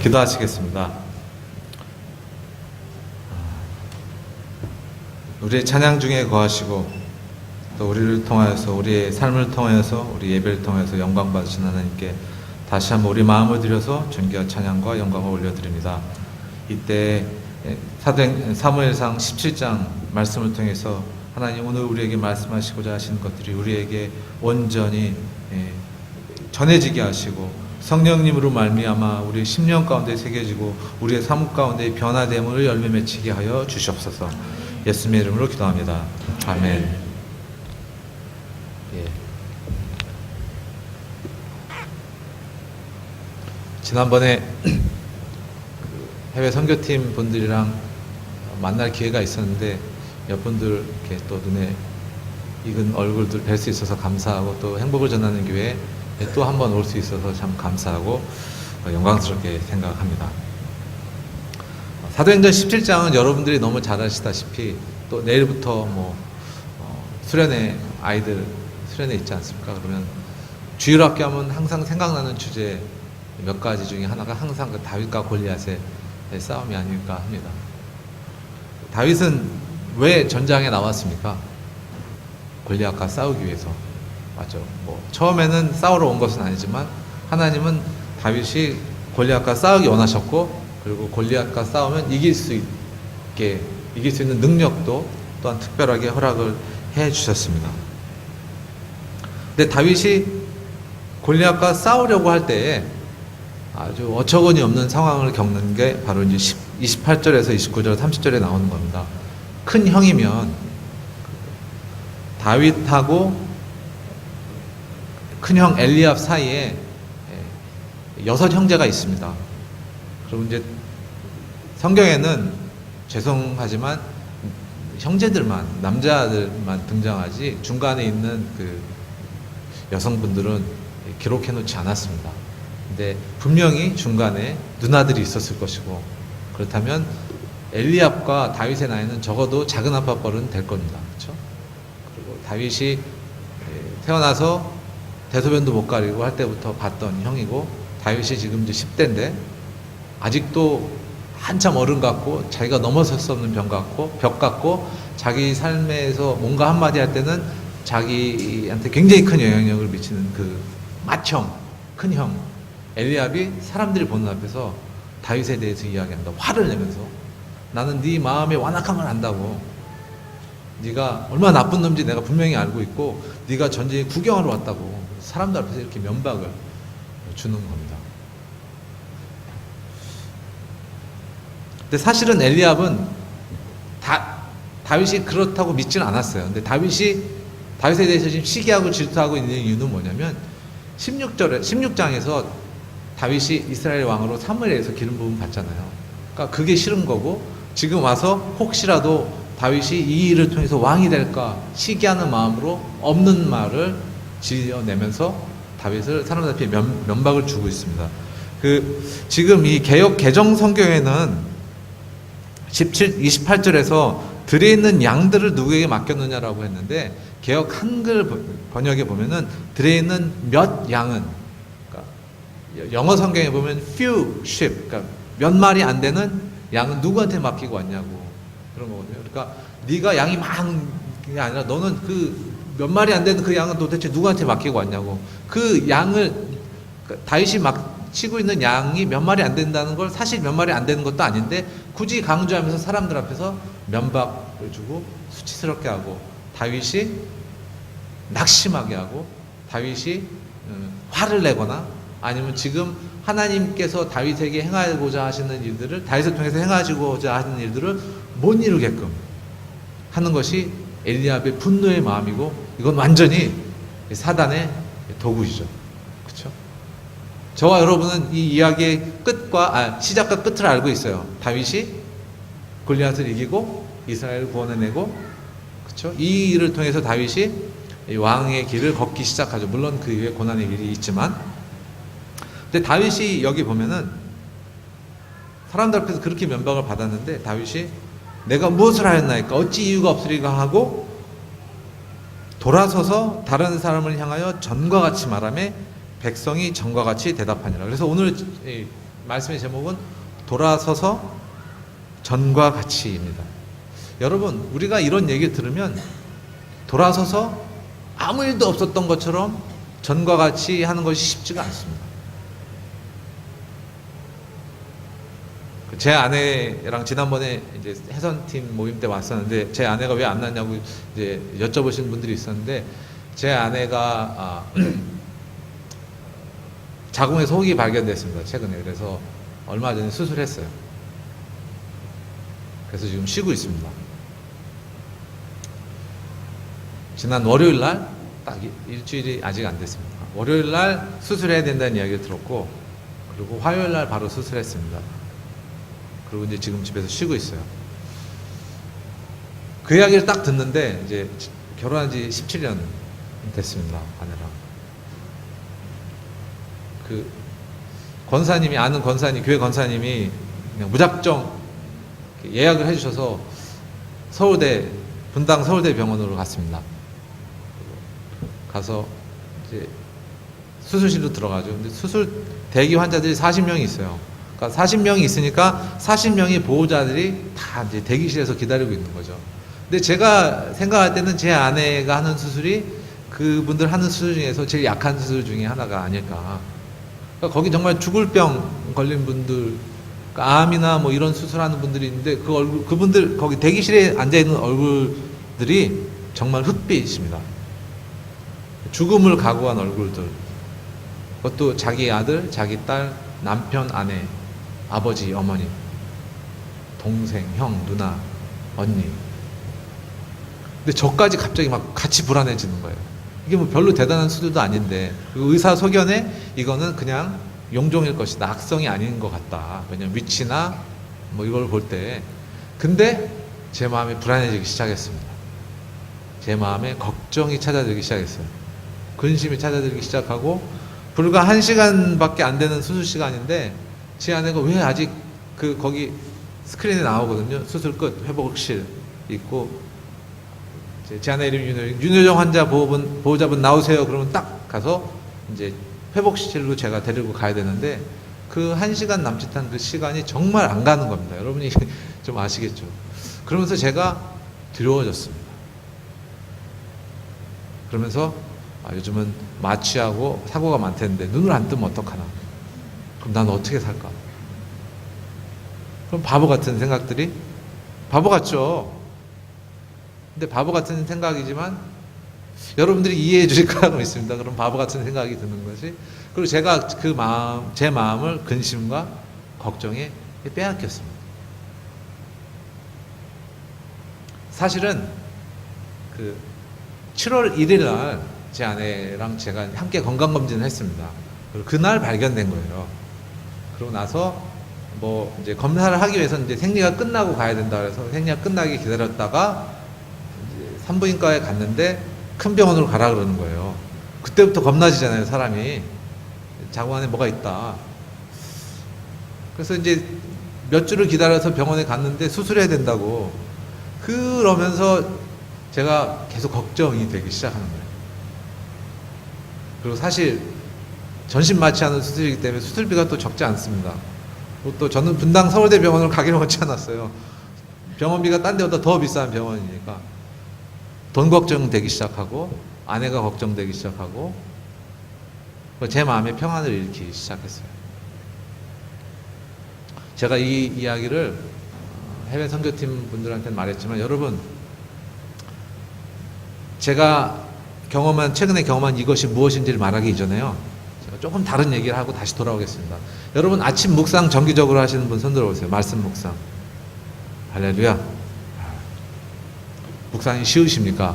기도하시겠습니다. 우리의 찬양 중에 거하시고 또 우리를 통하여서 우리의 삶을 통하여서 우리 예배를 통해서 영광 받으신 하나님께 다시 한번 우리 마음을 들여서 존귀와 찬양과 영광을 올려드립니다. 이때 사무엘상 17장 말씀을 통해서 하나님 오늘 우리에게 말씀하시고자 하시는 것들이 우리에게 온전히 전해지게 하시고 성령님으로 말미암아 우리의 심령 가운데 새겨지고 우리의 삶 가운데 변화됨을 열매 맺히게 하여 주시옵소서. 예수님의 이름으로 기도합니다. 아멘. 예. 지난번에 해외 선교팀 분들이랑 만날 기회가 있었는데 몇 분들 이렇게 또 눈에 익은 얼굴들 뵐 수 있어서 감사하고 또 행복을 전하는 교회에 또 한 번 올 수 있어서 참 감사하고 영광스럽게 생각합니다. 사도행전 17장은 여러분들이 너무 잘 아시다시피 또 내일부터 수련회 아이들 수련회 있지 않습니까? 그러면 주일학교 하면 항상 생각나는 주제 몇 가지 중에 하나가 항상 그 다윗과 골리앗의 싸움이 아닐까 합니다. 다윗은 왜 전장에 나왔습니까? 골리앗과 싸우기 위해서. 맞죠. 처음에는 싸우러 온 것은 아니지만 하나님은 다윗이 골리앗과 싸우기 원하셨고, 그리고 골리앗과 싸우면 이길 수 있는 능력도 또한 특별하게 허락을 해 주셨습니다. 근데 다윗이 골리앗과 싸우려고 할 때에 아주 어처구니 없는 상황을 겪는 게 바로 이제 28절에서 29절, 30절에 나오는 겁니다. 큰 형이면 다윗하고 큰형 엘리압 사이에 6 형제가 있습니다. 그리고 이제 성경에는 죄송하지만 형제들만, 남자들만 등장하지 중간에 있는 그 여성분들은 기록해 놓지 않았습니다. 근데 분명히 중간에 누나들이 있었을 것이고, 그렇다면 엘리압과 다윗의 나이는 적어도 작은 아빠뻘은 될 겁니다. 그렇죠? 그리고 다윗이 태어나서 대소변도 못 가리고 할 때부터 봤던 형이고, 다윗이 지금 이제 10대인데 아직도 한참 어른 같고 자기가 넘어설 수 없는 벽 같고 자기 삶에서 뭔가 한마디 할 때는 자기한테 굉장히 큰 영향력을 미치는 그 맏형, 큰형 엘리압이 사람들이 보는 앞에서 다윗에 대해서 이야기한다. 화를 내면서 나는 네 마음의 완악함을 안다고. 네가 얼마나 나쁜 놈인지 내가 분명히 알고 있고 네가 전쟁에 구경하러 왔다고 사람들 앞에서 이렇게 면박을 주는 겁니다. 근데 사실은 엘리압은 다윗이 그렇다고 믿지는 않았어요. 근데 다윗에 대해서 지금 시기하고 질투하고 있는 이유는 뭐냐면 16장에서 다윗이 이스라엘 왕으로 사무엘에서 기름 부음 받잖아요. 그러니까 그게 싫은 거고, 지금 와서 혹시라도 다윗이 이 일을 통해서 왕이 될까 시기하는 마음으로 없는 말을 지어내면서 다윗을 사람들 앞에 면박을 주고 있습니다. 지금 이 개역 개정 성경에는 28절에서 들에 있는 양들을 누구에게 맡겼느냐라고 했는데, 개역 한글 번역에 보면은 들에 있는 몇 양은, 그러니까 영어 성경에 보면 few sheep, 그러니까 몇 마리 안 되는 양은 누구한테 맡기고 왔냐고 그런 거거든요. 그러니까 네가 양이 많은 게 아니라 너는 그 몇 마리 안 되는 그 양은 도대체 누구한테 맡기고 왔냐고. 그 양을 다윗이 치고 있는 양이 몇 마리 안 된다는 걸 사실 몇 마리 안 되는 것도 아닌데 굳이 강조하면서 사람들 앞에서 면박을 주고 수치스럽게 하고 다윗이 낙심하게 하고 다윗이 화를 내거나 아니면 지금 하나님께서 다윗에게 행하고자 하시는 일들을, 다윗을 통해서 행하시고자 하는 일들을 못 이루게끔 하는 것이 엘리압의 분노의 마음이고, 이건 완전히 사단의 도구이죠. 그렇죠? 저와 여러분은 이 이야기의 시작과 끝을 알고 있어요. 다윗이 골리앗을 이기고 이스라엘을 구원해내고, 그렇죠? 이 일을 통해서 다윗이 왕의 길을 걷기 시작하죠. 물론 그 이후에 고난의 길이 있지만, 근데 다윗이 여기 보면은 사람들 앞에서 그렇게 면박을 받았는데 다윗이 내가 무엇을 하였나이까 어찌 이유가 없으리까 하고 돌아서서 다른 사람을 향하여 전과 같이 말하며 백성이 전과 같이 대답하니라. 그래서 오늘 말씀의 제목은 돌아서서 전과 같이입니다. 여러분, 우리가 이런 얘기 들으면 돌아서서 아무 일도 없었던 것처럼 전과 같이 하는 것이 쉽지가 않습니다. 제 아내랑 지난번에 이제 해선팀 모임 때 왔었는데 제 아내가 왜 안 났냐고 이제 여쭤보시는 분들이 있었는데 제 아내가 자궁에 속이 발견됐습니다. 최근에. 그래서 얼마 전에 수술했어요. 그래서 지금 쉬고 있습니다. 지난 월요일 날 딱 일주일이 아직 안 됐습니다. 월요일 날 수술해야 된다는 이야기를 들었고 그리고 화요일 날 바로 수술했습니다. 그리고 이제 지금 집에서 쉬고 있어요. 그 이야기를 딱 듣는데 이제 결혼한 지 17년 됐습니다. 아내랑. 그 권사님이 아는 권사님, 교회 권사님이 그냥 무작정 예약을 해주셔서 서울대 분당 서울대 병원으로 갔습니다. 가서 이제 수술실로 들어가죠. 근데 수술 대기 환자들이 40명이 있어요. 그러니까 40명이 있으니까 40명의 보호자들이 다 이제 대기실에서 기다리고 있는 거죠. 근데 제가 생각할 때는 제 아내가 하는 수술이 그분들 하는 수술 중에서 제일 약한 수술 중에 하나가 아닐까. 그러니까 거기 정말 죽을 병 걸린 분들, 그러니까 암이나 뭐 이런 수술하는 분들이 있는데 그분들 거기 대기실에 앉아 있는 얼굴들이 정말 흑빛입니다. 죽음을 각오한 얼굴들. 그것도 자기 아들, 자기 딸, 남편, 아내, 아버지, 어머니, 동생, 형, 누나, 언니. 근데 저까지 갑자기 막 같이 불안해지는 거예요. 이게 뭐 별로 대단한 수술도 아닌데 그 의사 소견에 이거는 그냥 용종일 것이다. 악성이 아닌 것 같다. 왜냐면 위치나 뭐 이걸 볼 때. 근데 제 마음이 불안해지기 시작했습니다. 제 마음에 걱정이 찾아들기 시작했어요. 근심이 찾아들기 시작하고 불과 1시간밖에 안 되는 수술 시간인데 제 아내가 왜 아직 거기 스크린에 나오거든요. 수술 끝 회복실 있고 제 아내 이름이 윤효정 환자 보호자분 나오세요. 그러면 딱 가서 이제 회복실로 제가 데리고 가야 되는데 그 1시간 남짓한 그 시간이 정말 안 가는 겁니다. 여러분이 좀 아시겠죠? 그러면서 제가 두려워졌습니다. 그러면서 요즘은 마취하고 사고가 많다는데 눈을 안 뜨면 어떡하나. 그럼 난 어떻게 살까? 그럼 바보 같은 생각들이 바보 같죠. 근데 바보 같은 생각이지만 여러분들이 이해해 주실 거라고 믿습니다. 그럼 바보 같은 생각이 드는 것이. 그리고 제가 제 마음을 근심과 걱정에 빼앗겼습니다. 사실은 7월 1일 날 제 아내랑 제가 함께 건강검진을 했습니다. 그리고 그날 발견된 거예요. 그러고 나서 뭐 이제 검사를 하기 위해서 이제 생리가 끝나고 가야 된다 그래서 생리가 끝나게 기다렸다가 이제 산부인과에 갔는데 큰 병원으로 가라 그러는 거예요. 그때부터 겁나지잖아요, 사람이. 자궁 안에 뭐가 있다. 그래서 이제 몇 주를 기다려서 병원에 갔는데 수술해야 된다고. 그러면서 제가 계속 걱정이 되기 시작하는 거예요. 그리고 사실 전신 마취하는 수술이기 때문에 수술비가 또 적지 않습니다. 그리고 또 저는 분당 서울대 병원을 가기로 하지 않았어요. 병원비가 딴 데보다 더 비싼 병원이니까 돈 걱정되기 시작하고 아내가 걱정되기 시작하고 제 마음의 평안을 잃기 시작했어요. 제가 이 이야기를 해외 선교팀 분들한테는 말했지만 여러분, 제가 최근에 경험한 이것이 무엇인지를 말하기 이전에요, 제가 조금 다른 얘기를 하고 다시 돌아오겠습니다. 여러분, 아침 묵상 정기적으로 하시는 분 손 들어보세요. 말씀 묵상. 할렐루야. 묵상이 쉬우십니까?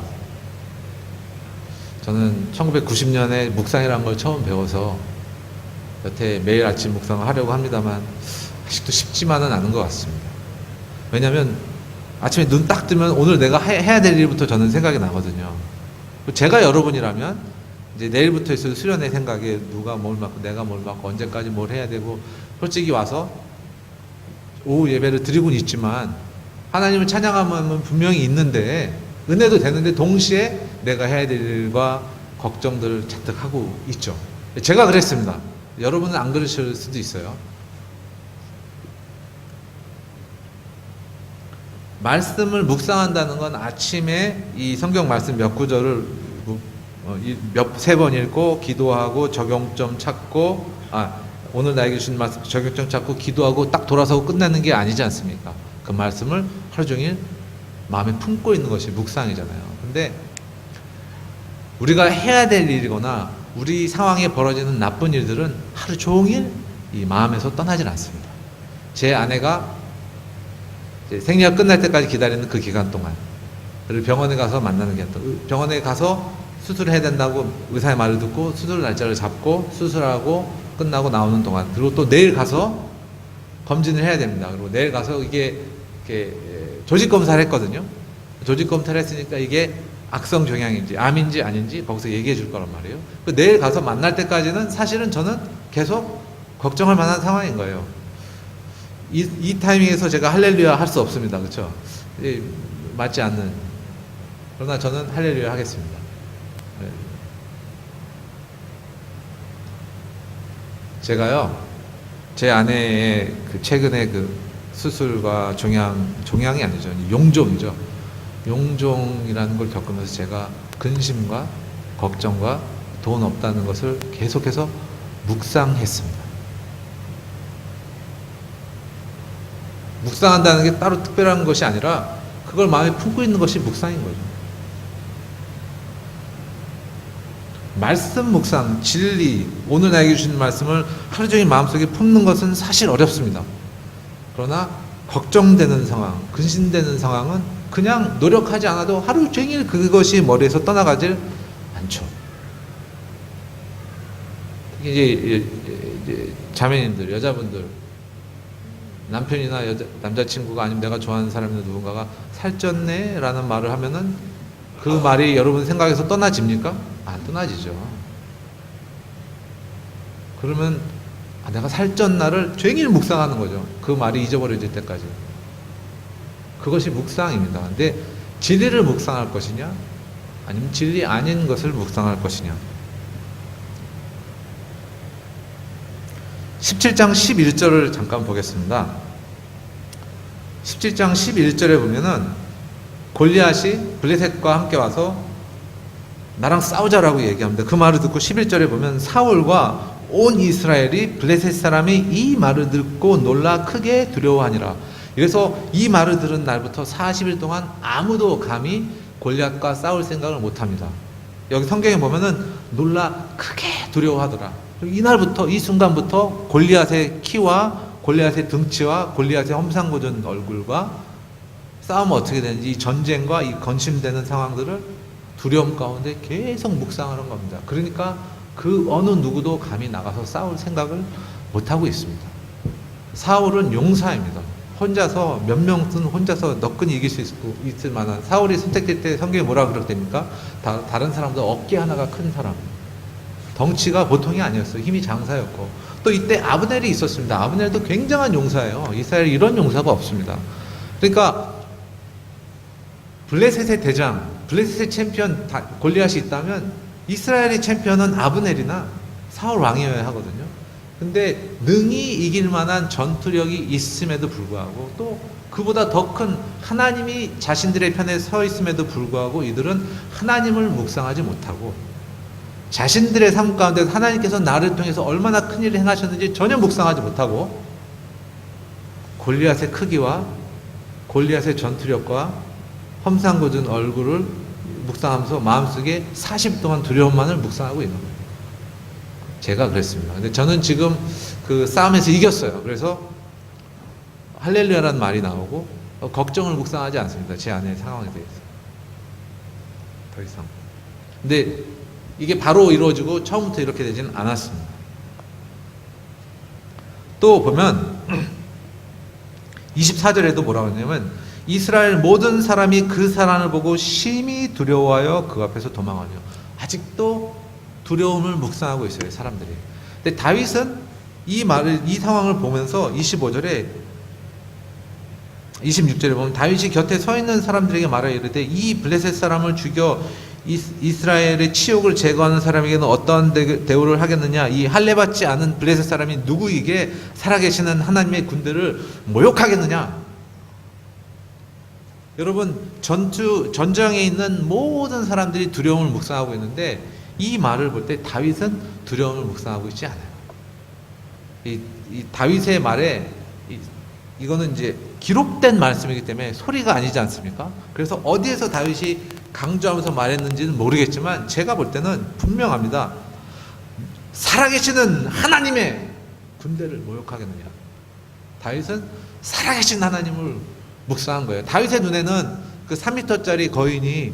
저는 1990년에 묵상이라는 걸 처음 배워서 여태 매일 아침 묵상을 하려고 합니다만 아직도 쉽지만은 않은 것 같습니다. 왜냐하면 아침에 눈 딱 뜨면 오늘 내가 해야 될 일부터 저는 생각이 나거든요. 제가 여러분이라면 이제 내일부터 있을 수련의 생각에 누가 뭘 맡고 내가 뭘 맡고 언제까지 뭘 해야 되고, 솔직히 와서 오후 예배를 드리고는 있지만 하나님을 찬양하면 분명히 있는데 은혜도 되는데 동시에 내가 해야 될 일과 걱정들을 잔뜩 하고 있죠. 제가 그랬습니다. 여러분은 안 그러실 수도 있어요. 말씀을 묵상한다는 건 아침에 이 성경 말씀 몇 구절을 세 번 읽고 기도하고 적용점 찾고 오늘 나에게 주신 말씀 적용점 찾고 기도하고 딱 돌아서고 끝내는 게 아니지 않습니까? 그 말씀을 하루 종일 마음에 품고 있는 것이 묵상이잖아요. 근데 우리가 해야 될 일이거나 우리 상황에 벌어지는 나쁜 일들은 하루 종일 이 마음에서 떠나질 않습니다. 제 아내가 생리가 끝날 때까지 기다리는 그 기간 동안, 그리고 병원에 가서 만나는 게 병원에 가서 수술을 해야 된다고 의사의 말을 듣고 수술 날짜를 잡고 수술하고 끝나고 나오는 동안, 그리고 또 내일 가서 검진을 해야 됩니다. 그리고 내일 가서 이게 조직 검사를 했거든요. 조직 검사를 했으니까 이게 악성 종양인지 암인지 아닌지 거기서 얘기해 줄 거란 말이에요. 내일 가서 만날 때까지는 사실은 저는 계속 걱정할 만한 상황인 거예요. 이 타이밍에서 제가 할렐루야 할 수 없습니다. 그렇죠? 맞지 않는. 그러나 저는 할렐루야 하겠습니다. 제가요, 제 아내의 최근에 수술과 종양이 아니죠. 용종이죠. 용종이라는 걸 겪으면서 제가 근심과 걱정과 돈 없다는 것을 계속해서 묵상했습니다. 묵상한다는 게 따로 특별한 것이 아니라 그걸 마음에 품고 있는 것이 묵상인 거죠. 말씀 묵상, 진리, 오늘 나에게 주신 말씀을 하루 종일 마음속에 품는 것은 사실 어렵습니다. 그러나 걱정되는 상황, 근심되는 상황은 그냥 노력하지 않아도 하루 종일 그것이 머리에서 떠나가질 않죠. 이제 자매님들, 여자분들, 남편이나 남자친구가 아니면 내가 좋아하는 사람이나 누군가가 살쪘네 라는 말을 하면은 그 말이 여러분 생각에서 떠나집니까? 안 떠나지죠. 그러면 내가 살쪘나를 종일 묵상하는 거죠. 그 말이 잊어버려질 때까지. 그것이 묵상입니다. 근데 진리를 묵상할 것이냐, 아니면 진리 아닌 것을 묵상할 것이냐. 17장 11절을 잠깐 보겠습니다. 17장 11절에 보면은 골리앗이 블레셋과 함께 와서 나랑 싸우자라고 얘기합니다. 그 말을 듣고 11절에 보면 사울과 온 이스라엘이 블레셋 사람이 이 말을 듣고 놀라 크게 두려워하니라. 그래서 이 말을 들은 날부터 40일 동안 아무도 감히 골리앗과 싸울 생각을 못합니다. 여기 성경에 보면은 놀라 크게 두려워하더라. 이날부터, 이 순간부터 골리앗의 키와 골리앗의 등치와 골리앗의 험상궂은 얼굴과 싸움은 어떻게 되는지, 이 전쟁과 이 건심되는 상황들을 두려움 가운데 계속 묵상하는 겁니다. 그러니까 그 어느 누구도 감히 나가서 싸울 생각을 못하고 있습니다. 사울은 용사입니다. 혼자서 몇 명은 혼자서 너끈히 이길 수 있을 만한, 사울이 선택될 때 성경에 뭐라 그랬답니까? 다른 사람보다 어깨 하나가 큰 사람, 덩치가 보통이 아니었어요. 힘이 장사였고, 또 이때 아브넬이 있었습니다. 아브넬도 굉장한 용사예요. 이스라엘에 이런 용사가 없습니다. 그러니까 블레셋의 대장, 블레셋의 챔피언 골리앗이 있다면 이스라엘의 챔피언은 아브넬이나 사울 왕이어야 하거든요. 근데 능히 이길 만한 전투력이 있음에도 불구하고, 또 그보다 더 큰 하나님이 자신들의 편에 서 있음에도 불구하고 이들은 하나님을 묵상하지 못하고 자신들의 삶 가운데 하나님께서 나를 통해서 얼마나 큰 일을 행하셨는지 전혀 묵상하지 못하고 골리앗의 크기와 골리앗의 전투력과 험상궂은 얼굴을 묵상하면서 마음속에 40일 동안 두려움만을 묵상하고 있는 거예요. 제가 그랬습니다. 근데 저는 지금 그 싸움에서 이겼어요. 그래서 할렐루야라는 말이 나오고 걱정을 묵상하지 않습니다. 제 아내의 상황에 대해서. 더 이상. 근데 이게 바로 이루어지고 처음부터 이렇게 되지는 않았습니다. 또 보면 24절에도 뭐라고 했냐면 이스라엘 모든 사람이 그 사람을 보고 심히 두려워하여 그 앞에서 도망하며, 아직도 두려움을 묵상하고 있어요, 사람들이. 근데 다윗은 이 상황을 보면서 25절에 26절에 보면 다윗이 곁에 서 있는 사람들에게 말하여 이르되 이 블레셋 사람을 죽여 이스라엘의 치욕을 제거하는 사람에게는 어떠한 대우를 하겠느냐. 이 할례받지 않은 블레셋 사람이 누구에게 살아계시는 하나님의 군대를 모욕하겠느냐. 여러분 전장에 있는 모든 사람들이 두려움을 묵상하고 있는데 이 말을 볼 때 다윗은 두려움을 묵상하고 있지 않아요. 이 다윗의 말에 이거는 이제 기록된 말씀이기 때문에 소리가 아니지 않습니까? 그래서 어디에서 다윗이 강조하면서 말했는지는 모르겠지만 제가 볼 때는 분명합니다. 살아계시는 하나님의 군대를 모욕하겠느냐. 다윗은 살아계신 하나님을 묵상한 거예요. 다윗의 눈에는 그 3m짜리 거인이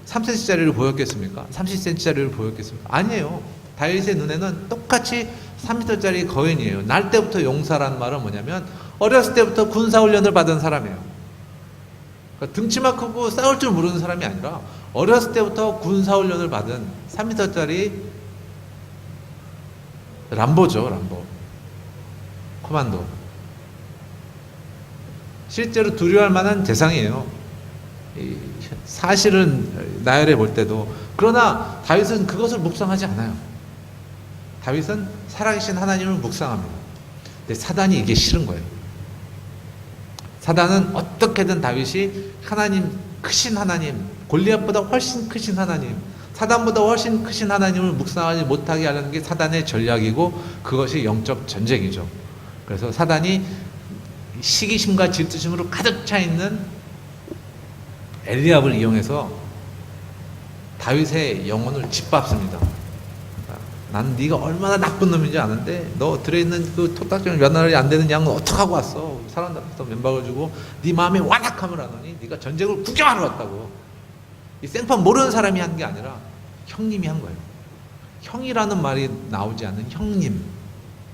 3cm짜리를 보였겠습니까? 30cm짜리를 보였겠습니까? 아니에요. 다윗의 눈에는 똑같이 3m짜리 거인이에요. 날 때부터 용사라는 말은 뭐냐면 어렸을 때부터 군사훈련을 받은 사람이에요. 그러니까 등치만 크고 싸울 줄 모르는 사람이 아니라 어렸을 때부터 군사훈련을 받은 3m짜리 람보죠. 람보 코만도. 실제로 두려워할 만한 대상이에요. 사실은 나열해 볼 때도. 그러나 다윗은 그것을 묵상하지 않아요. 다윗은 살아계신 하나님을 묵상합니다. 근데 사단이 이게 싫은 거예요. 사단은 어떻게든 다윗이 하나님, 크신 하나님, 골리앗보다 훨씬 크신 하나님, 사단보다 훨씬 크신 하나님을 묵상하지 못하게 하려는 게 사단의 전략이고 그것이 영적 전쟁이죠. 그래서 사단이 시기심과 질투심으로 가득 차 있는 엘리압을 이용해서 다윗의 영혼을 짓밟습니다. 난 네가 얼마나 나쁜 놈인지 아는데 너 들어있는 그 토닥지는 몇 날이 안 되는 양은 어떡하고 왔어? 사람들 앞에서 면박을 주고 네 마음에 완악함을 하더니 네가 전쟁을 구경하러 왔다고. 이 생판 모르는 사람이 한 게 아니라 형님이 한 거예요. 형이라는 말이 나오지 않는 형님.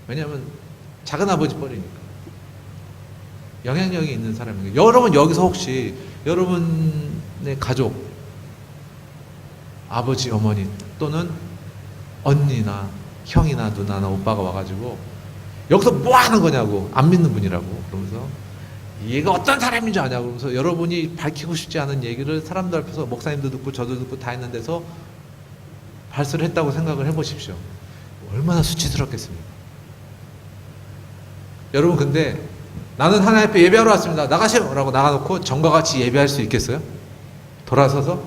왜냐하면 작은아버지 뻘이니까. 영향력이 있는 사람이에요. 여러분 여기서 혹시 여러분의 가족, 아버지, 어머니 또는 언니나 형이나 누나나 오빠가 와가지고 여기서 뭐 하는 거냐고 안 믿는 분이라고 그러면서 얘가 어떤 사람인 줄 아냐고 그러면서 여러분이 밝히고 싶지 않은 얘기를 사람들 앞에서 목사님도 듣고 저도 듣고 다 있는 데서 발설을 했다고 생각을 해보십시오. 얼마나 수치스럽겠습니까? 여러분 근데 나는 하나님 앞에 예배하러 왔습니다. 나가세요! 라고 나가놓고 전과 같이 예배할 수 있겠어요? 돌아서서?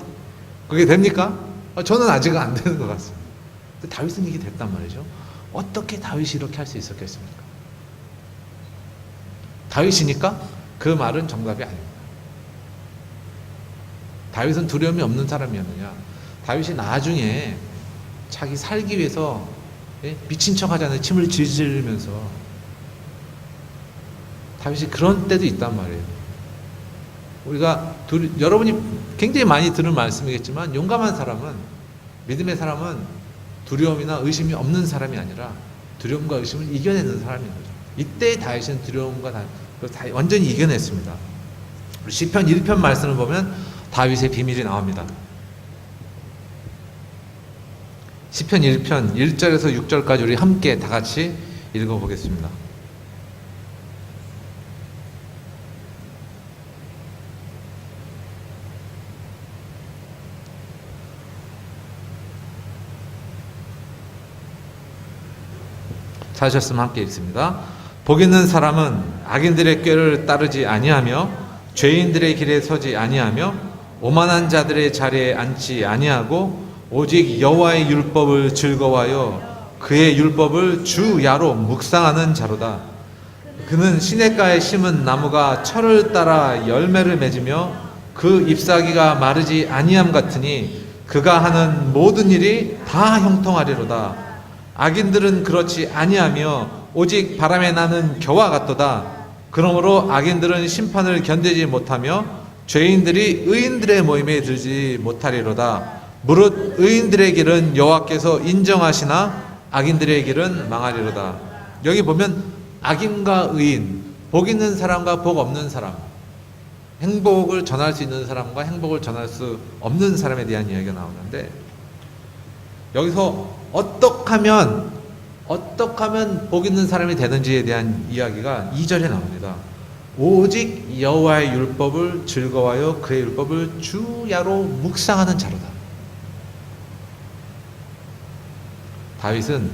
그게 됩니까? 저는 아직은 안 되는 것 같습니다. 근데 다윗은 이게 됐단 말이죠. 어떻게 다윗이 이렇게 할 수 있었겠습니까? 다윗이니까 그 말은 정답이 아닙니다. 다윗은 두려움이 없는 사람이었느냐? 다윗이 나중에 자기 살기 위해서 미친 척 하잖아요. 침을 질질 흘리면서. 다윗이 그런 때도 있단 말이에요. 우리가 여러분이 굉장히 많이 들은 말씀이겠지만 용감한 사람은, 믿음의 사람은 두려움이나 의심이 없는 사람이 아니라 두려움과 의심을 이겨내는 사람인 거죠. 이때 다윗은 두려움과 완전히 이겨냈습니다. 시편 1편 말씀을 보면 다윗의 비밀이 나옵니다. 시편 1편 1절에서 6절까지 우리 함께 다 같이 읽어보겠습니다. 찾으셨으면 함께 읽습니다. 복 있는 사람은 악인들의 꾀를 따르지 아니하며 죄인들의 길에 서지 아니하며 오만한 자들의 자리에 앉지 아니하고 오직 여호와의 율법을 즐거워하여 그의 율법을 주야로 묵상하는 자로다. 그는 시냇가에 심은 나무가 철을 따라 열매를 맺으며 그 잎사귀가 마르지 아니함 같으니 그가 하는 모든 일이 다 형통하리로다. 악인들은 그렇지 아니하며 오직 바람에 나는 겨와 같도다. 그러므로 악인들은 심판을 견디지 못하며 죄인들이 의인들의 모임에 들지 못하리로다. 무릇 의인들의 길은 여호와께서 인정하시나 악인들의 길은 망하리로다. 여기 보면 악인과 의인, 복 있는 사람과 복 없는 사람, 행복을 전할 수 있는 사람과 행복을 전할 수 없는 사람에 대한 이야기가 나오는데 여기서 어떻게 하면 복 있는 사람이 되는지에 대한 이야기가 2절에 나옵니다. 오직 여호와의 율법을 즐거워하여 그의 율법을 주야로 묵상하는 자로다. 다윗은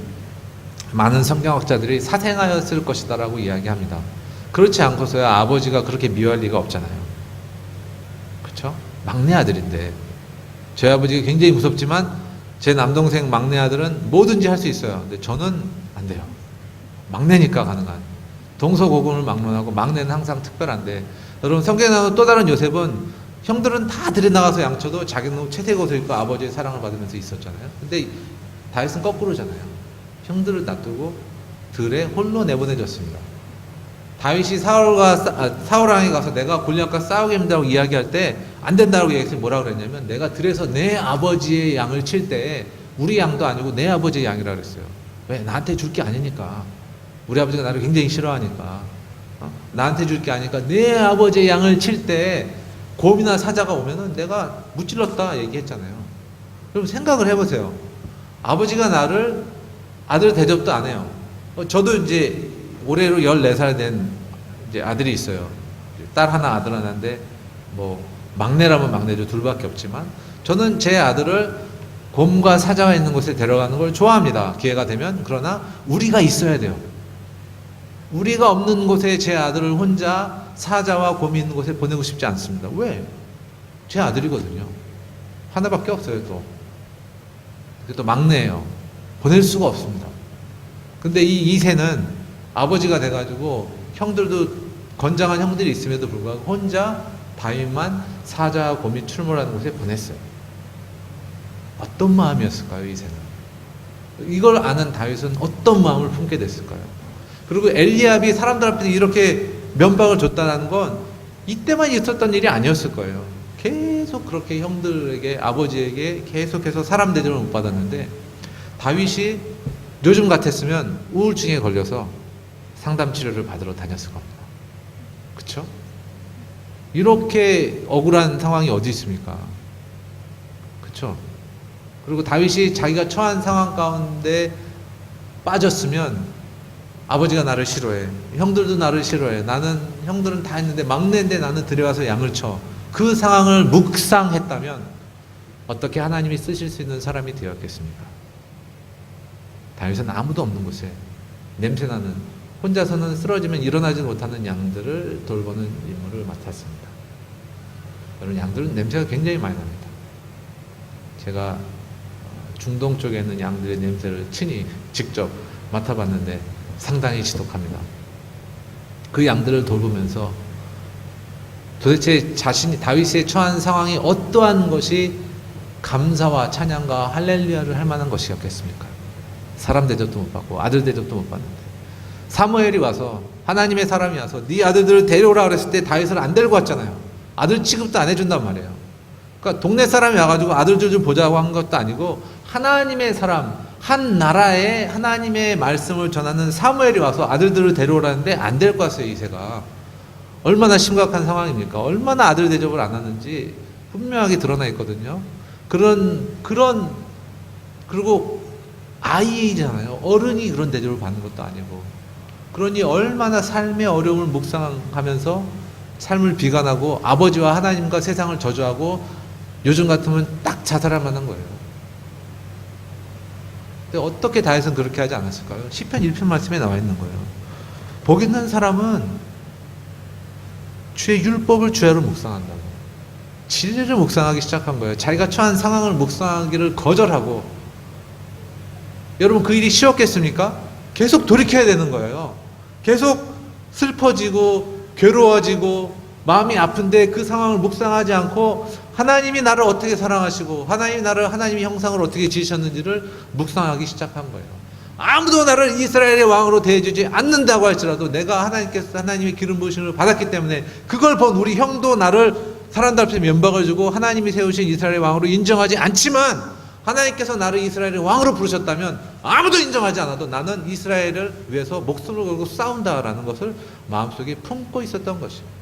많은 성경학자들이 사생하였을 것이다라고 이야기합니다. 그렇지 않고서야 아버지가 그렇게 미워할 리가 없잖아요. 막내 아들인데 저희 아버지가 굉장히 무섭지만 제 남동생 막내 아들은 뭐든지 할 수 있어요. 근데 저는 안 돼요. 막내니까 가능한. 동서고금을 막론하고 막내는 항상 특별한데 여러분 성경에 나오는 또 다른 요셉은 형들은 다 들여나가서 양쳐도 자기는 채색 옷을 입고 아버지의 사랑을 받으면서 있었잖아요. 근데 다윗은 거꾸로잖아요. 형들을 놔두고 들에 홀로 내보내졌습니다. 다윗이 사울왕에 가서 내가 골리앗과 싸우겠다고 이야기할 때 안 된다고 얘기해서 뭐라 그랬냐면 내가 들에서 내 아버지의 양을 칠 때 우리 양도 아니고 내 아버지의 양이라 그랬어요. 왜? 나한테 줄 게 아니니까. 우리 아버지가 나를 굉장히 싫어하니까. 나한테 줄 게 아니니까 내 아버지의 양을 칠 때 곰이나 사자가 오면은 내가 무찔렀다 얘기했잖아요. 그럼 생각을 해보세요. 아버지가 나를 아들 대접도 안 해요. 저도 이제 올해로 14살 된 이제 아들이 있어요. 딸 하나, 아들 하나인데 뭐 막내라면 막내죠. 둘밖에 없지만 저는 제 아들을 곰과 사자가 있는 곳에 데려가는 걸 좋아합니다. 기회가 되면. 그러나 우리가 있어야 돼요. 우리가 없는 곳에 제 아들을 혼자 사자와 곰이 있는 곳에 보내고 싶지 않습니다. 왜? 제 아들이거든요. 하나밖에 없어요. 또 막내예요. 보낼 수가 없습니다. 근데 이 이세는 아버지가 돼가지고 형들도 건장한 형들이 있음에도 불구하고 혼자 다윗만 사자와 곰이 출몰하는 곳에 보냈어요. 어떤 마음이었을까요, 이세는? 이걸 아는 다윗은 어떤 마음을 품게 됐을까요? 그리고 엘리압이 사람들 앞에서 이렇게 면박을 줬다는 건 이때만 있었던 일이 아니었을 거예요. 계속 그렇게 형들에게, 아버지에게 계속해서 사람 대접을 못 받았는데 다윗이 요즘 같았으면 우울증에 걸려서 상담 치료를 받으러 다녔을 겁니다. 그쵸? 이렇게 억울한 상황이 어디 있습니까? 그쵸? 그리고 다윗이 자기가 처한 상황 가운데 빠졌으면 아버지가 나를 싫어해. 형들도 나를 싫어해. 형들은 다 했는데 막내인데 나는 들여와서 양을 쳐. 그 상황을 묵상했다면 어떻게 하나님이 쓰실 수 있는 사람이 되었겠습니까? 다윗은 아무도 없는 곳에 냄새나는 혼자서는 쓰러지면 일어나지 못하는 양들을 돌보는 임무를 맡았습니다. 여러분, 양들은 냄새가 굉장히 많이 납니다. 제가 중동 쪽에 있는 양들의 냄새를 친히 직접 맡아봤는데 상당히 지독합니다. 그 양들을 돌보면서 도대체 다윗의 처한 상황이 어떠한 것이 감사와 찬양과 할렐루야를 할 만한 것이었겠습니까? 사람 대접도 못 받고 아들 대접도 못 받는데 사무엘이 와서 하나님의 사람이 와서 네 아들들을 데려오라 그랬을 때 다윗을 안 데리고 왔잖아요. 아들 취급도 안 해준단 말이에요. 그러니까 동네 사람이 와가지고 아들들 좀 보자고 한 것도 아니고 하나님의 사람, 한 나라에 하나님의 말씀을 전하는 사무엘이 와서 아들들을 데려오라는데 안 데리고 왔어요. 이세가 얼마나 심각한 상황입니까? 얼마나 아들 대접을 안 하는지 분명하게 드러나 있거든요. 그리고 아이잖아요. 어른이 그런 대접을 받는 것도 아니고. 그러니 얼마나 삶의 어려움을 묵상하면서 삶을 비관하고 아버지와 하나님과 세상을 저주하고 요즘 같으면 딱 자살할 만한 거예요. 근데 어떻게 다윗은 그렇게 하지 않았을까요? 시편 1편 말씀에 나와 있는 거예요. 복 있는 사람은 주의 율법을 주야로 묵상한다고. 진리를 묵상하기 시작한 거예요. 자기가 처한 상황을 묵상하기를 거절하고. 여러분, 그 일이 쉬웠겠습니까? 계속 돌이켜야 되는 거예요. 계속 슬퍼지고 괴로워지고 마음이 아픈데 그 상황을 묵상하지 않고 하나님이 나를 어떻게 사랑하시고 하나님이 나를 하나님의 형상을 어떻게 지으셨는지를 묵상하기 시작한 거예요. 아무도 나를 이스라엘의 왕으로 대해주지 않는다고 할지라도 내가 하나님의 기름 부으심을 받았기 때문에 그걸 본 우리 형도 나를 사람들 앞에서 면박을 주고 하나님이 세우신 이스라엘의 왕으로 인정하지 않지만 하나님께서 나를 이스라엘의 왕으로 부르셨다면 아무도 인정하지 않아도 나는 이스라엘을 위해서 목숨을 걸고 싸운다라는 것을 마음속에 품고 있었던 것이에요.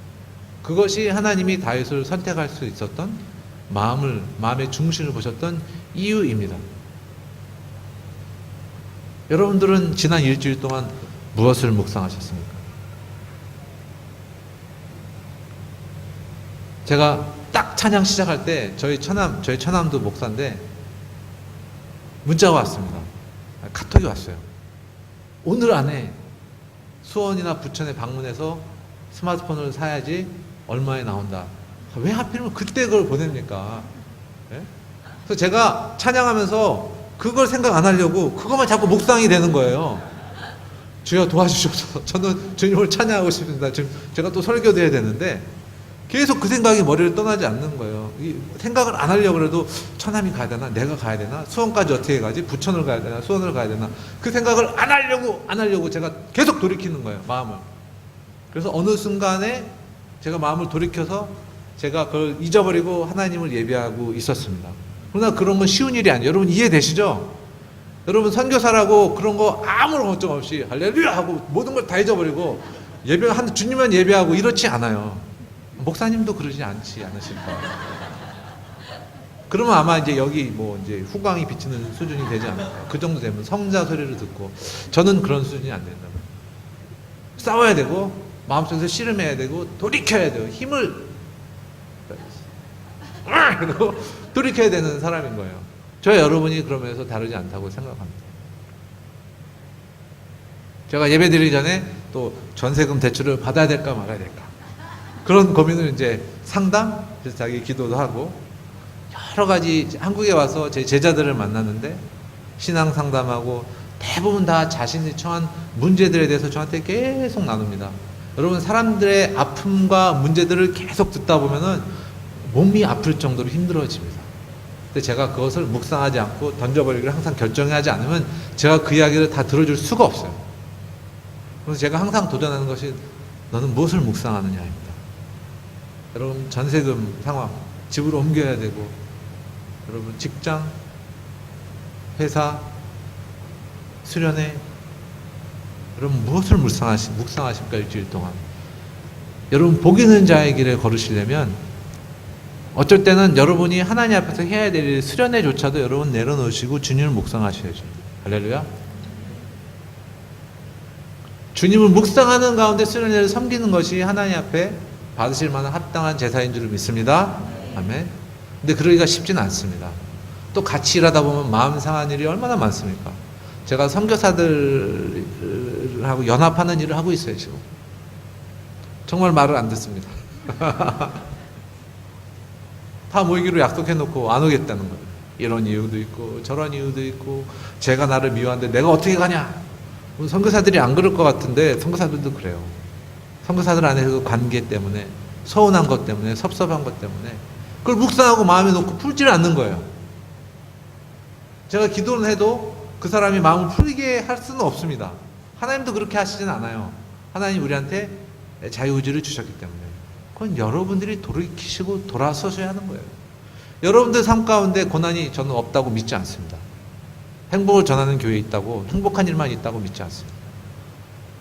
그것이 하나님이 다윗을 선택할 수 있었던 마음의 중심을 보셨던 이유입니다. 여러분들은 지난 일주일 동안 무엇을 묵상하셨습니까? 제가 딱 찬양 시작할 때 저희 처남도 목사인데 문자가 왔습니다. 카톡이 왔어요. 오늘 안에 수원이나 부천에 방문해서 스마트폰을 사야지 얼마에 나온다. 왜 하필이면 그때 그걸 보냅니까? 예? 그래서 제가 찬양하면서 그걸 생각 안 하려고 그것만 자꾸 묵상이 되는 거예요. 주여 도와주셔서 저는 주님을 찬양하고 싶습니다. 지금 제가 또 설교도 해야 되는데 계속 그 생각이 머리를 떠나지 않는 거예요. 이 생각을 안 하려고 해도 처남이 가야 되나? 내가 가야 되나? 수원까지 어떻게 가지? 부천을 가야 되나? 수원을 가야 되나? 그 생각을 안 하려고 제가 계속 돌이키는 거예요. 마음을. 그래서 어느 순간에 제가 마음을 돌이켜서 제가 그걸 잊어버리고 하나님을 예배하고 있었습니다. 그러나 그런 건 쉬운 일이 아니에요. 여러분 이해되시죠? 여러분 선교사라고 그런 거 아무런 걱정 없이 할렐루야 하고 모든 걸 다 잊어버리고 주님만 예배하고 이렇지 않아요. 목사님도 그러지 않으실까. 그러면 아마 이제 여기 뭐 이제 후광이 비치는 수준이 되지 않을까. 그 정도 되면 성자 소리를 듣고 저는 그런 수준이 안 된다고. 싸워야 되고 마음속에서 씨름해야 되고 돌이켜야 돼요. 힘을 그리고 돌이켜야 되는 사람인 거예요. 저 여러분이 그러면서 다르지 않다고 생각합니다. 제가 예배 드리기 전에 또 전세금 대출을 받아야 될까 말아야 될까 그런 고민을 이제 상담 비슷하게 기도도 하고 여러 가지 한국에 와서 제 제자들을 만났는데 신앙 상담하고 대부분 다 자신이 처한 문제들에 대해서 저한테 계속 나눕니다. 여러분 사람들의 아픔과 문제들을 계속 듣다 보면은 몸이 아플 정도로 힘들어집니다. 근데 제가 그것을 묵상하지 않고 던져버리기를 항상 결정하지 않으면 제가 그 이야기를 다 들어줄 수가 없어요. 그래서 제가 항상 도전하는 것이 너는 무엇을 묵상하느냐입니다. 여러분 전세금 상황, 집으로 옮겨야 되고 여러분 직장, 회사, 수련회 여러분 무엇을 묵상하십니까 일주일 동안. 여러분 복 있는 자의 길에 걸으시려면 어쩔 때는 여러분이 하나님 앞에서 해야 될 일 수련회조차도 여러분 내려놓으시고 주님을 묵상하셔야죠. 할렐루야. 주님을 묵상하는 가운데 수련회를 섬기는 것이 하나님 앞에 받으실 만한 합당한 제사인 줄 믿습니다. 아멘. 근데 그러기가 쉽지는 않습니다. 또 같이 일하다 보면 마음 상한 일이 얼마나 많습니까? 제가 선교사들하고 연합하는 일을 하고 있어요 지금. 정말 말을 안 듣습니다. 다 모이기로 약속해놓고 안 오겠다는 거예요. 이런 이유도 있고 저런 이유도 있고 제가 나를 미워하는데 내가 어떻게 가냐. 선교사들이 안 그럴 것 같은데 선교사들도 그래요. 선교사들 안에서 관계 때문에 서운한 것 때문에 섭섭한 것 때문에 그걸 묵상하고 마음에 놓고 풀지를 않는 거예요. 제가 기도는 해도 그 사람이 마음을 풀리게 할 수는 없습니다. 하나님도 그렇게 하시진 않아요. 하나님 우리한테 자유의지를 주셨기 때문에 그건 여러분들이 돌이키시고 돌아서셔야 하는 거예요. 여러분들 삶 가운데 고난이 저는 없다고 믿지 않습니다. 행복을 전하는 교회에 있다고 행복한 일만 있다고 믿지 않습니다.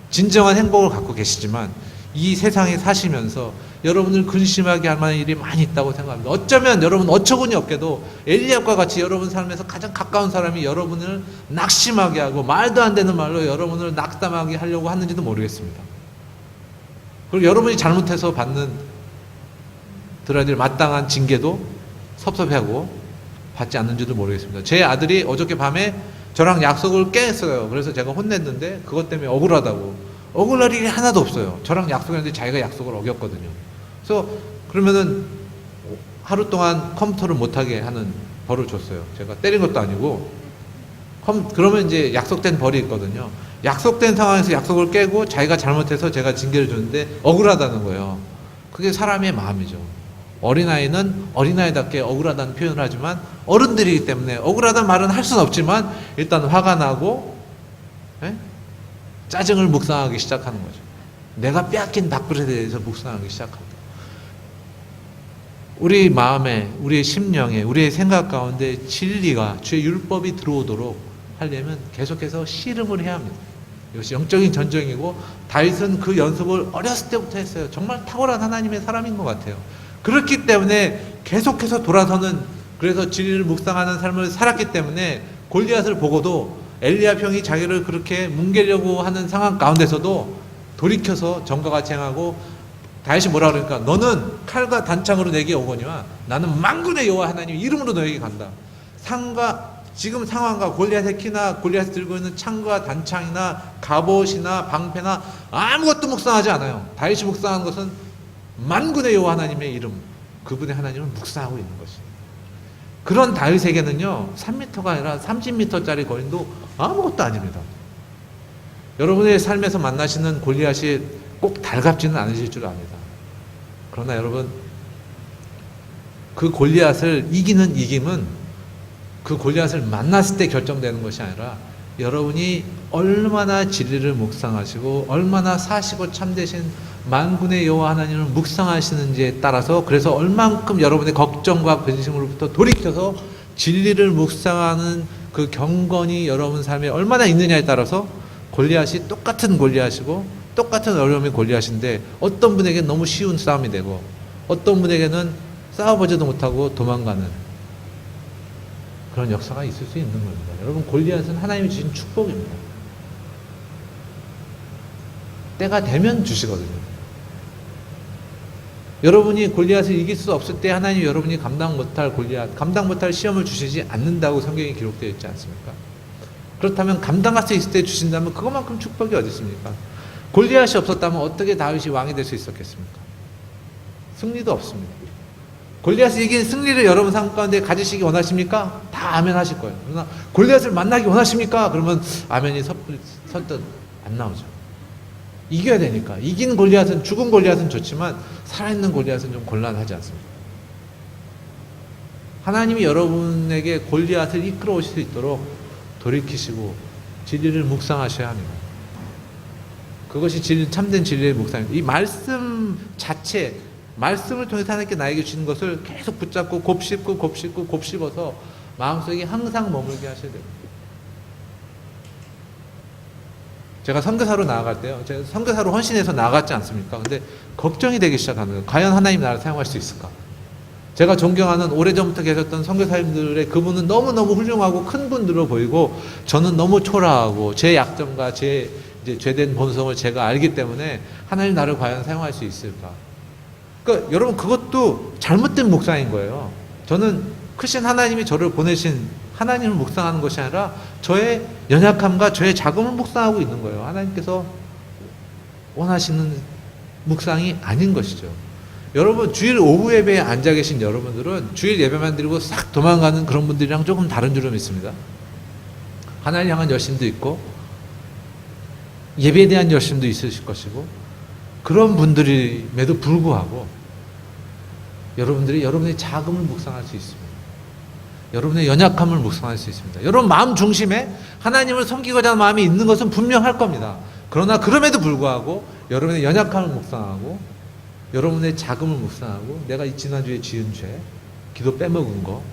진정한 행복을 갖고 계시지만 이 세상에 사시면서 여러분을 근심하게 할 만한 일이 많이 있다고 생각합니다. 어쩌면 여러분 어처구니 없게도 엘리압과 같이 여러분 삶에서 가장 가까운 사람이 여러분을 낙심하게 하고 말도 안 되는 말로 여러분을 낙담하게 하려고 하는지도 모르겠습니다. 그리고 여러분이 잘못해서 들어야 될 마땅한 징계도 섭섭해하고 받지 않는지도 모르겠습니다. 제 아들이 어저께 밤에 저랑 약속을 깼어요. 그래서 제가 혼냈는데 그것 때문에 억울하다고. 억울할 일이 하나도 없어요. 저랑 약속했는데 자기가 약속을 어겼거든요. 그래서 그러면은 하루 동안 컴퓨터를 못하게 하는 벌을 줬어요. 제가 때린 것도 아니고 그러면 이제 약속된 벌이 있거든요. 약속된 상황에서 약속을 깨고 자기가 잘못해서 제가 징계를 줬는데 억울하다는 거예요. 그게 사람의 마음이죠. 어린아이는 어린아이답게 억울하다는 표현을 하지만 어른들이기 때문에 억울하다는 말은 할 수는 없지만 일단 화가 나고 짜증을 묵상하기 시작하는 거죠. 내가 빼앗긴 밥그릇에 대해서 묵상하기 시작합니다. 우리 마음에, 우리의 심령에, 우리의 생각 가운데 진리가 주의 율법이 들어오도록 하려면 계속해서 씨름을 해야 합니다. 이것이 영적인 전쟁이고 다윗은 그 연습을 어렸을 때부터 했어요. 정말 탁월한 하나님의 사람인 것 같아요. 그렇기 때문에 계속해서 돌아서는 그래서 진리를 묵상하는 삶을 살았기 때문에 골리앗을 보고도 엘리압 형이 자기를 그렇게 뭉개려고 하는 상황 가운데서도 돌이켜서 전과 같이 행하고 다윗이 뭐라 그러니까 너는 칼과 단창으로 내게 오거니와 나는 만군의 여호와 하나님 이름으로 너에게 간다. 지금 상황과 골리앗의 키나 골리앗이 들고 있는 창과 단창이나 갑옷이나 방패나 아무것도 묵상하지 않아요. 다윗이 묵상한 것은 만군의 여호와 하나님의 이름. 그분의 하나님을 묵상하고 있는 것이에요. 그런 다윗에게는요 3m가 아니라 30m짜리 거인도 아무것도 아닙니다. 여러분의 삶에서 만나시는 골리앗이 꼭 달갑지는 않으실 줄 압니다. 그러나 여러분, 그 골리앗을 이기는 이김은 그 골리앗을 만났을 때 결정되는 것이 아니라 여러분이 얼마나 진리를 묵상하시고 얼마나 사시고 참되신 만군의 여호와 하나님을 묵상하시는지에 따라서, 그래서 얼만큼 여러분의 걱정과 근심으로부터 돌이켜서 진리를 묵상하는 그 경건이 여러분 삶에 얼마나 있느냐에 따라서 골리앗이 똑같은 골리앗이고 똑같은 어려움의 골리앗인데 어떤 분에게는 너무 쉬운 싸움이 되고 어떤 분에게는 싸워보지도 못하고 도망가는 그런 역사가 있을 수 있는 겁니다. 여러분, 골리앗은 하나님이 주신 축복입니다. 때가 되면 주시거든요. 여러분이 골리앗을 이길 수 없을 때 하나님이 여러분이 감당 못할 골리앗, 감당 못할 시험을 주시지 않는다고 성경에 기록되어 있지 않습니까? 그렇다면 감당할 수 있을 때 주신다면 그것만큼 축복이 어디 있습니까? 골리앗이 없었다면 어떻게 다윗이 왕이 될 수 있었겠습니까? 승리도 없습니다. 골리앗을 이긴 승리를 여러분 삶 가운데 가지시기 원하십니까? 다 아멘 하실 거예요. 그러나 골리앗을 만나기 원하십니까? 그러면 아멘이 선뜻 안 나오죠. 이겨야 되니까. 이긴 골리앗은, 죽은 골리앗은 좋지만 살아있는 골리앗은 좀 곤란하지 않습니까? 하나님이 여러분에게 골리앗을 이끌어 오실 수 있도록 돌이키시고 진리를 묵상하셔야 합니다. 그것이 참된 진리의 묵상입니다. 이 말씀 자체, 말씀을 통해서 하나님께 나에게 주신 것을 계속 붙잡고 곱씹어서 마음속에 항상 머물게 하셔야 됩니다. 제가 선교사로 나아갈 때요, 제가 선교사로 헌신해서 나아갔지 않습니까? 근데 걱정이 되기 시작하는 거예요. 과연 하나님 나를 사용할 수 있을까? 제가 존경하는 오래전부터 계셨던 선교사님들의 그분은 너무너무 훌륭하고 큰 분들로 보이고 저는 너무 초라하고 제 약점과 제 이제 죄된 본성을 제가 알기 때문에 하나님 나를 과연 사용할 수 있을까? 그러니까 여러분, 그것도 잘못된 묵상인 거예요. 저는 크신 하나님이 저를 보내신 하나님을 묵상하는 것이 아니라 저의 연약함과 저의 자금을 묵상하고 있는 거예요. 하나님께서 원하시는 묵상이 아닌 것이죠. 여러분, 주일 오후 예배에 앉아 계신 여러분들은 주일 예배만 드리고 싹 도망가는 그런 분들이랑 조금 다른 줄은 믿습니다. 하나님 향한 열심도 있고 예배에 대한 열심도 있으실 것이고, 그런 분들임에도 불구하고 여러분들이 여러분의 자금을 묵상할 수 있습니다. 여러분의 연약함을 묵상할 수 있습니다. 여러분 마음 중심에 하나님을 섬기고자 하는 마음이 있는 것은 분명할 겁니다. 그러나 그럼에도 불구하고 여러분의 연약함을 묵상하고 여러분의 자금을 묵상하고 내가 지난주에 지은 죄, 기도 빼먹은 거,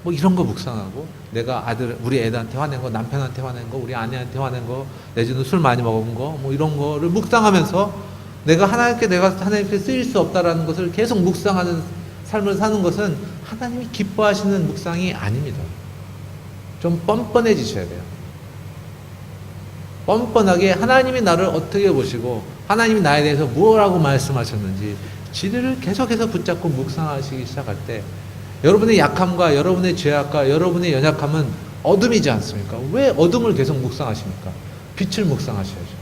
뭐 이런 거 묵상하고 내가 우리 애들한테 화낸 거, 남편한테 화낸 거, 우리 아내한테 화낸 거, 내지는 술 많이 먹은 거, 뭐 이런 거를 묵상하면서 내가 하나님께 쓰일 수 없다라는 것을 계속 묵상하는 삶을 사는 것은 하나님이 기뻐하시는 묵상이 아닙니다. 좀 뻔뻔해지셔야 돼요. 뻔뻔하게 하나님이 나를 어떻게 보시고 하나님이 나에 대해서 뭐라고 말씀하셨는지 진리를 계속해서 붙잡고 묵상하시기 시작할 때 여러분의 약함과 여러분의 죄악과 여러분의 연약함은 어둠이지 않습니까? 왜 어둠을 계속 묵상하십니까? 빛을 묵상하셔야죠.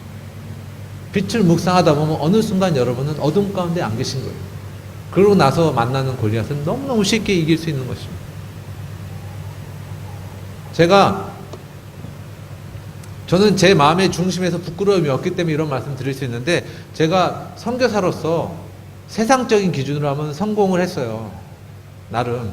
빛을 묵상하다 보면 어느 순간 여러분은 어둠 가운데 안 계신 거예요. 그러고 나서 만나는 골리앗은 너무너무 쉽게 이길 수 있는 것입니다. 저는 제 마음의 중심에서 부끄러움이 없기 때문에 이런 말씀 드릴 수 있는데, 제가 선교사로서 세상적인 기준으로 하면 성공을 했어요. 나름.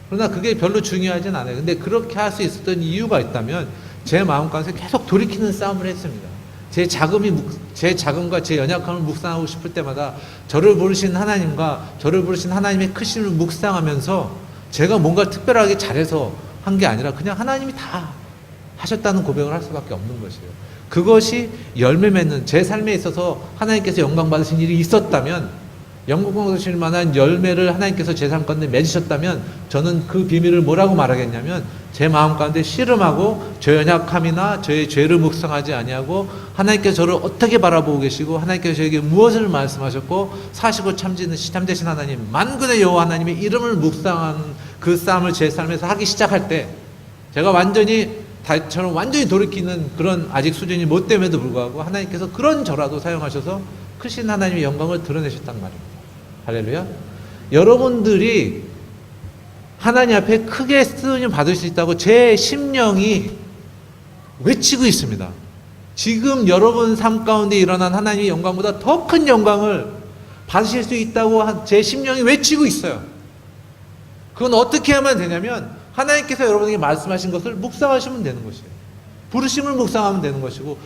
그러나 그게 별로 중요하진 않아요. 근데 그렇게 할 수 있었던 이유가 있다면 제 마음 가운데 계속 돌이키는 싸움을 했습니다. 제 자금과 제 연약함을 묵상하고 싶을 때마다 저를 부르신 하나님과 저를 부르신 하나님의 크심을 묵상하면서 제가 뭔가 특별하게 잘해서 한 게 아니라 그냥 하나님이 다 하셨다는 고백을 할 수밖에 없는 것이에요. 그것이 열매 맺는, 제 삶에 있어서 하나님께서 영광 받으신 일이 있었다면, 영광 받으실 만한 열매를 하나님께서 제 삶 가운데 맺으셨다면 저는 그 비밀을 뭐라고 말하겠냐면, 제 마음 가운데 씨름하고 저 연약함이나 저의 죄를 묵상하지 아니하고 하나님께서 저를 어떻게 바라보고 계시고 하나님께서 저에게 무엇을 말씀하셨고 사시고 참되신 하나님, 만군의 여호와 하나님의 이름을 묵상하는 그 싸움을 제 삶에서 하기 시작할 때 제가 저는 완전히 돌이키는 그런 아직 수준이 못 됨에도 불구하고 하나님께서 그런 저라도 사용하셔서 크신 하나님의 영광을 드러내셨단 말입니다. 할렐루야. 여러분들이 하나님 앞에 크게 쓰임 받을 수 있다고 제 심령이 외치고 있습니다. 지금 여러분 삶 가운데 일어난 하나님의 영광보다 더 큰 영광을 받으실 수 있다고 제 심령이 외치고 있어요. 그건 어떻게 하면 되냐면 하나님께서 여러분에게 말씀하신 것을 묵상하시면 되는 것이에요. 부르심을 묵상하면 되는 것이고,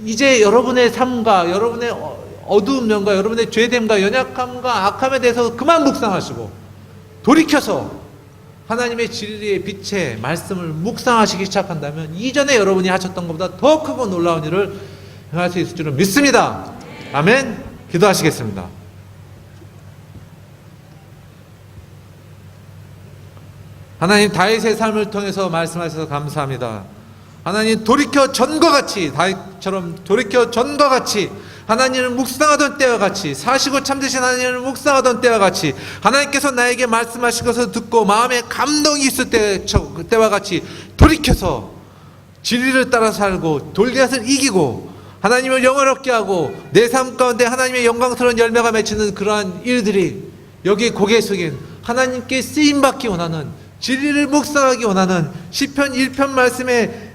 이제 여러분의 삶과 여러분의 어두운 면과 여러분의 죄됨과 연약함과 악함에 대해서 그만 묵상하시고 돌이켜서 하나님의 진리의 빛의 말씀을 묵상하시기 시작한다면 이전에 여러분이 하셨던 것보다 더 크고 놀라운 일을 행할 수 있을 줄은 믿습니다. 아멘. 기도하시겠습니다. 하나님, 다윗의 삶을 통해서 말씀하셔서 감사합니다. 하나님, 돌이켜 전과 같이, 다윗처럼 돌이켜 전과 같이 하나님을 묵상하던 때와 같이, 사시고 참되신 하나님을 묵상하던 때와 같이, 하나님께서 나에게 말씀하신 것을 듣고 마음에 감동이 있을 때와 같이 돌이켜서 진리를 따라 살고 돌리앗을 이기고 하나님을 영화롭게 하고 내 삶 가운데 하나님의 영광스러운 열매가 맺히는 그러한 일들이, 여기 고개 숙인 하나님께 쓰임받기 원하는, 진리를 묵상하기 원하는 시편 1편 말씀에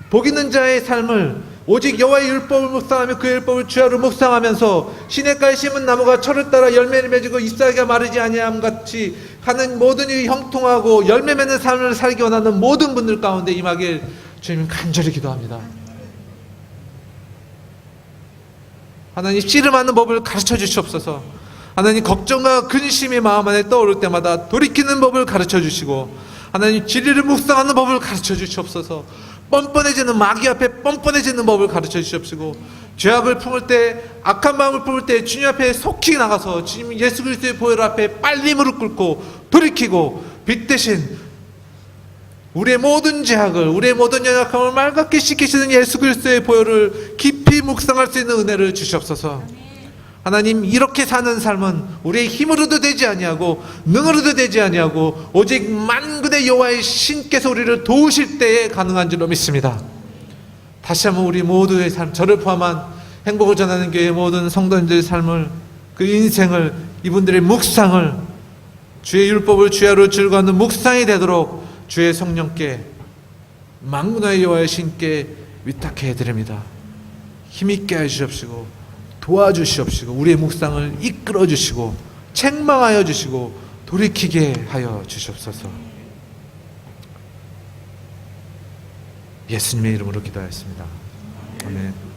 복 있는 자의 삶을 오직 여호와의 율법을 묵상하며 그 율법을 주야로 묵상하면서 시냇가에 심은 나무가 철을 따라 열매를 맺고 잎사귀가 마르지 아니함 같이 하는 모든 일이 형통하고 열매 맺는 삶을 살기 원하는 모든 분들 가운데 임하길 주님 간절히 기도합니다. 하나님, 씨름하는 법을 가르쳐 주시옵소서. 하나님, 걱정과 근심이 마음 안에 떠오를 때마다 돌이키는 법을 가르쳐 주시고, 하나님, 진리를 묵상하는 법을 가르쳐 주시옵소서. 뻔뻔해지는 마귀 앞에 뻔뻔해지는 법을 가르쳐 주시옵시고, 죄악을 품을 때, 악한 마음을 품을 때 주님 앞에 속히 나가서 주님 예수 그리스도의 보혈 앞에 빨리 무릎 꿇고 돌이키고 빛 대신 우리의 모든 죄악을, 우리의 모든 연약함을 맑게 씻기시는 예수 그리스도의 보혈을 깊이 묵상할 수 있는 은혜를 주시옵소서. 하나님, 이렇게 사는 삶은 우리의 힘으로도 되지 아니하고 능으로도 되지 아니하고 오직 만군의 여호와의 신께서 우리를 도우실 때에 가능한 줄로 믿습니다. 다시 한번 우리 모두의 삶, 저를 포함한 행복을 전하는 교회의 모든 성도님들의 삶을, 그 인생을, 이분들의 묵상을 주의 율법을 주야로 즐거워하는 묵상이 되도록 주의 성령께, 만군의 여호와의 신께 위탁해 해드립니다. 힘있게 해주시옵시고 도와주시옵시고 우리의 묵상을 이끌어 주시고 책망하여 주시고 돌이키게 하여 주시옵소서. 예수님의 이름으로 기도하였습니다. 아멘.